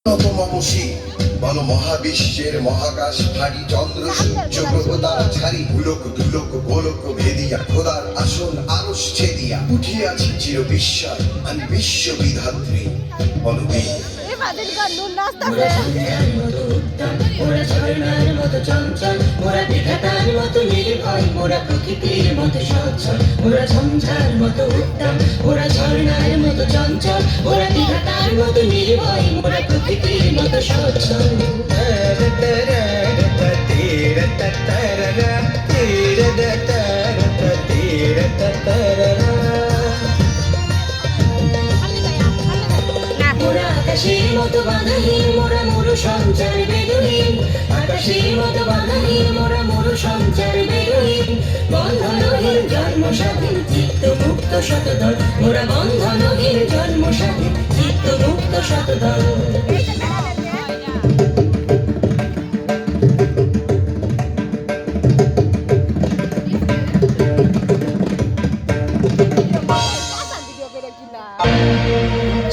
নতমমসি বল মহাবিশ্বের মহাকাশ ভারী চন্দ্র সূর্য গ্রহ তারা ছাড়ি ভুলক ধুলক গোলক ভেদিয়া খোদার আসন আরশ ছেদিয়া উঠিয়াছি চির বিস্ময় আমি বিশ্ব বিধাত্রী অনুবীর। মোরা সূর্যের মতো উত্তম, মোরা ঝর্ণার মতো চঞ্চল, মোরা বিধাতার মতো নির্ভয়, মোরা প্রকৃতির মতো সচ্ছল, মোরা ঝঞ্ঝার মতো উত্তম, মোরা ঝর্ণার মতো চঞ্চল, মোরা বিধাতার মতো নির্ভয়, মোরা প্রকৃতির মতো সচ্ছল। আকাশের মতো বাধাহীন মোরা মরু সঞ্চার বেদুহীন, আকাশের মতো বাধাহীন মোরা মরু সঞ্চার বেদুহীন, বন্ধনহীন জন্ম স্বাধীন চিত্ত মুক্ত শতদল, মোরা বন্ধনহীন জন্ম স্বাধীন চিত্ত মুক্ত শতদল।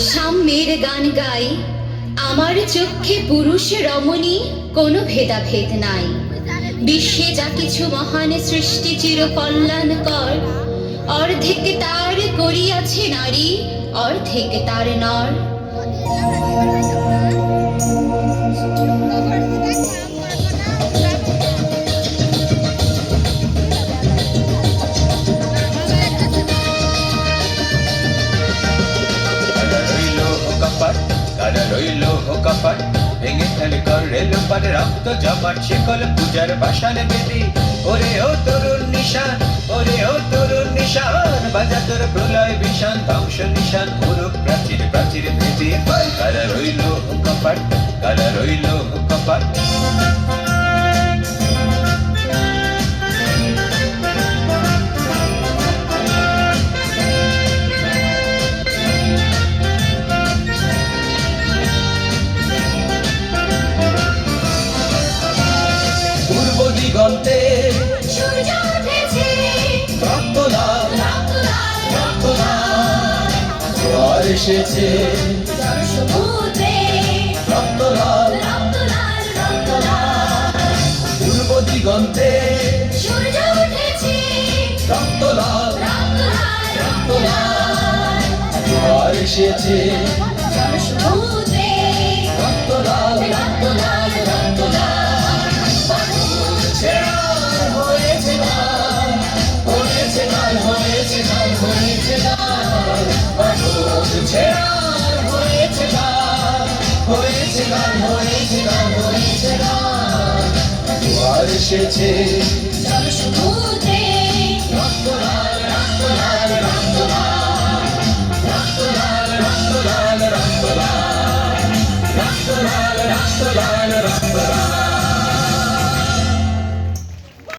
সাম্যের গান গাই, আমার চক্ষে পুরুষ রমণী কোনো ভেদাভেদ নাই। বিশ্বে যা কিছু মহান সৃষ্টি চির কল্যাণকর, অর্ধেক তার করিয়াছে নারী, অর্ধেক তার নর। রইল কপাট ভেঙে ফেলে করে লোপার রক্ত জমাট শিকল পূজার বাসান বেদি। ওরে ও তরুণ নিশান, ওরে ও তরুণ নিশান, বাজা তোর প্রলয় বিষান ধ্বংস নিশান পুরুষ প্রাচীর প্রাচীর ভেদি। কারা রইল কপাট, কারা রইল কপাট। দিগন্তে সূর্য উঠেছে, রক্ত লাল রক্ত লাল, জোয়ার এসেছে সমুদ্রে রক্ত লাল রক্ত লাল রক্ত লাল। পূর্ব দিগন্তে সূর্য উঠেছে, রক্ত লাল রক্ত লাল রক্ত লাল, জোয়ার এসেছে সমুদ্রে রক্ত লাল রক্ত লাল রক্ত লাল। হয়েছে লাল, হয়েছে লাল, হয়েছে লাল, হয়েছে লাল, হয়েছে লাল, হয়েছে লাল, হয়েছে লাল, হয়েছে লাল, জোয়ার এসেছে সমুদ্রে রক্ত লাল রক্ত লাল রক্ত লাল, রক্ত লাল রক্ত লাল রক্ত লাল, রক্ত লাল রক্ত লাল রক্ত লাল।